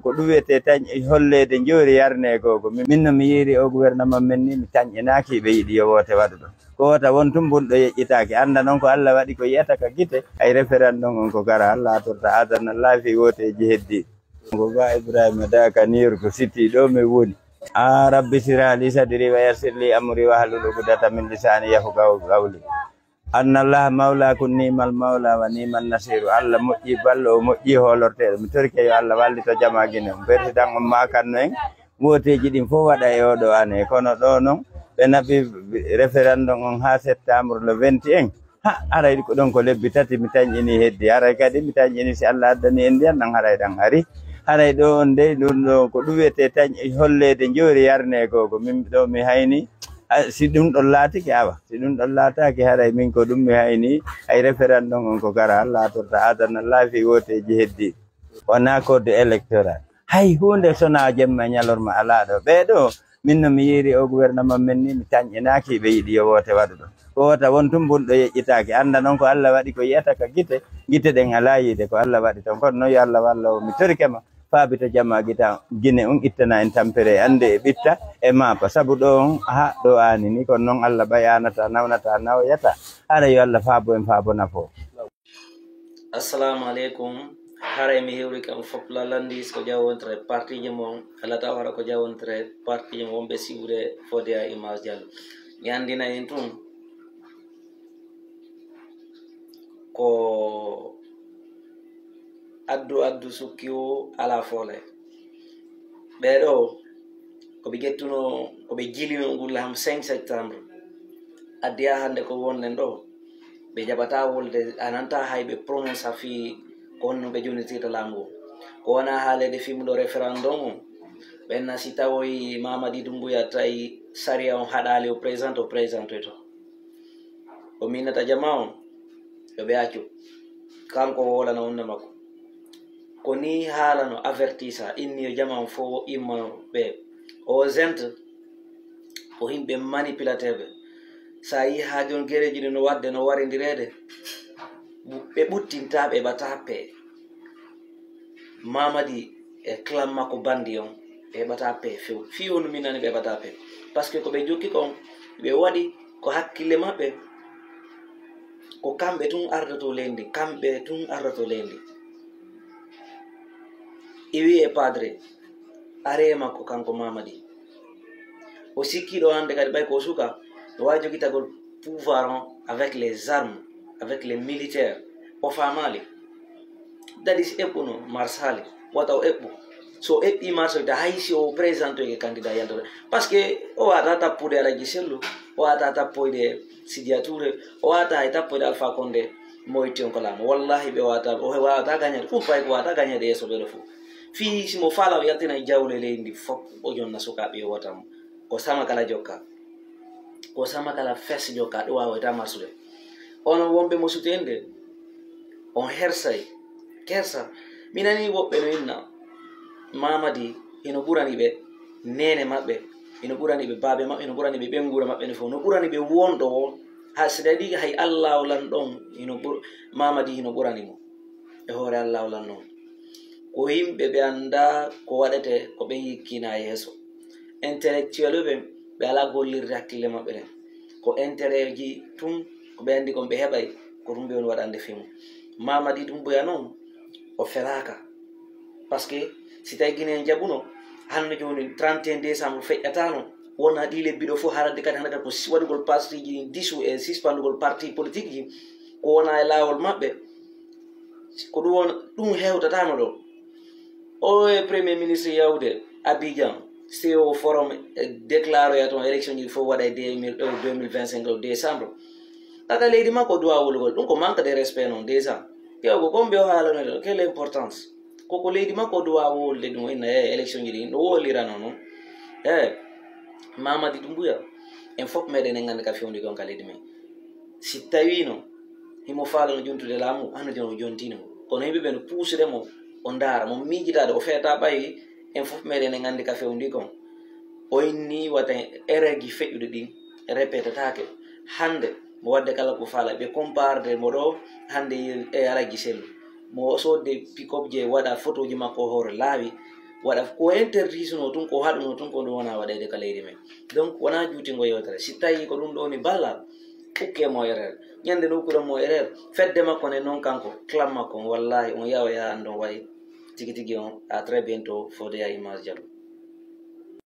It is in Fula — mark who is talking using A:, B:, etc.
A: ko ɗuwete tan hollede jori yarne gogo min no mi yiri o gouvernement men ni mi tañƴinaki ɓe yiɗi yo wote waɗu ɗo ko wota won tum bunɗo yeƴƴitaki anda noon ko Allah waɗi ko yiyata ka guite ay référendum on ko gara Allah torta adana laafi woteji heddi ko ba Ibrahima Daka Niir ko sitti ɗo mi woni rabbi sirah li sadri wa yassir li amri wahlul uqdatan min lisani yafqahu qawli anna Allah mawla kun nimal mawla wa nimal nasiru Allah moƴƴi ballo o moƴƴi holorteɗo mi torke yo Allah wallito jama guine président on makanno en woteji ɗin fof waɗa e oɗo année kono ɗo noon ɓe naɓi référendum on ha septembre le 21 aray ko ɗon ko lebbi tati mi tañƴini heddi aray kadi mi tañƴini si Allah addani en ndiyan ɗan haray ɗan ari haray ɗo on de ɗum ɗo ko ɗuwete tan hollede jori yarne gogo min ɗo mi hayni si ɗum ɗon laatiki awa si ɗum ɗon laataki haray min ko ɗum mi hayni ay référendum on ko gara Allah torta adana laafi woteji heddi wona code électoral hay hunde sona jemma ñalorma ala ɗo ɓeɗo min no mi yiri o gouvernement men ni mi tañƴinaki ɓe yiɗi yo wote waɗu ɗo ko wota won tum bunɗo yeƴƴitaki anda noon ko Allah waɗi ko yiyata ka guite ɗen ala yiide ko Allah waɗi ton kono noon yo Allah walla o mi torikema faabito jamma guine on ittana en tampere ande e ɓitta e mapa sabu ɗo on ɗo ani ni kono noon Allah ɓayanata nawnata nawyata haɗa yo Allah faabo en faabo nafo.
B: Assalamu aleykum haray mi hewri kam fop lalandis ko jawontere partiji mon ala tawara ko jawontere partiji mon wonɓe siwre Fodéa Image Diallo mi andina en tun ko addu sukki o ala foole ɓeɗo koɓe gettuno koɓe jilino ngulla ham 5 septembre addiya hande ko wonnen ɗo ɓe jaɓata wolde ananta hayɓe prononce a fi ko honno ɓe jonitirta laamu ko wona haalede fimɗo référendum o ɓenna si tawoyi Mamady Doumbouya tawi saria on haɗali o présenté to o minnata jama on yoɓe accu kanko wolana onne makko ko ni haala no avertisa inni yo jama on fo immano ɓe o gente ko himɓe manipulateɓe sa yi ha jon guereji ɗi no wadde no warindirede ɓe ɓuttinta ɓe ɓata pe Mamady e clan makko bandi on ɓe ɓata pe few fi on minani ɓe ɓata pe par ce que ko ɓe jokki kon ɓe waɗi ko hakkille maɓɓe ko kamɓe tun ardato lendi iwi e padre are makko kanko Mamady o sikkiɗo hande kadi ɓay ko suka o wawi jogitagol pouvoir on avec les armes avec les militaires o famali dadis eɓɓuno marsali wata o eɓɓu so eɓɓi marso da haysi o présenté ke candidat yaltore par ce que o wata tappude Alaji Sellu o wata tappoyde Sidia Touré o wata hay tappoyde Alpha Condé moyti on ko laamo wallahi ɓe wawata gagnade ɗum pay ko wata gagnade yesso ɓeɗo fo fi simo faala o yaltina e jawle leydi fop o jonna sukaɓe wotam ko sama kala jokka ko sama kala fes jokka ɗo wawata marsude onon wonɓe mo sutende on hersay kersa minani woɓɓe no inna Mamady ino ɓurani ɓe nene maɓɓe ino ɓurani ɓe baabe maɓɓe ino ɓurani ɓe ɓengura maɓɓe ne fof no ɓurani ɓe wonɗo o ha so ɗaɗi hay Allah o lan ɗon Mamady ino ɓurani mo e hoore Allah o lan noon ko yimɓe ɓe anda ko waɗete ko ɓe yikkina yeeso intellectuel ɓe ala gollirde hakkille maɓɓe ɗen ko intérêt ji tun ko ɓe andi kon ɓe heɓay ko ɗum ɓe woni waɗande fimu Mamady Doumbouya noon o felaka par ce que si tawi guine jaɓuno hande joni 31 décembre feƴƴatano wona ɗi lebbi ɗo fof harande kadi hande kadi ko waɗugol partiji disu e suspendugol parti politique ji ko wona e lawol maɓɓe ko ɗum hewtatano ɗo o e premier ministre yawde Abidjan CO forum déclare ton élection ji fof waɗa 2025 décembre tata leydi makko duwa wolgol ɗum ko manque de respect noon déjà kewgo comme ɓe o haalanoɗo quelle importance koko leydi makko duwa wolde ɗum inna élection ji ɗi no wolirano noon Mamady Doumbouya en fof meɗen en gandi ka fewndi gon ka leydi men si tawino himo faalano jontude laamu hande jon o jontino kono yimɓeɓe no puusiremo o ndaara mo miijitade o feeta ɓayi en fof meɗen en gandi ka fewndi kon o inni wata ereji feƴƴude ɗin répétetake hande mo wadde kala ko faala ɓe comparde mo ɗo hande e Alaji Sellu mo sodde pick-up je waɗa photo ji makko hoore laawi waɗa ko interdiction tun ko haɗuno tun ko ɗum wona waɗede ka leydi men donc wona juutingo yewtere si tawi ko ɗum ɗo ni ballal ukkemo erreur ñande ɗo ukkuɗanmo erreur fedde makko ne noon kanko clam makko wallahi on yawa yaha andon wayi tigi tigi on à très bientôt Fodéa Image Diallo.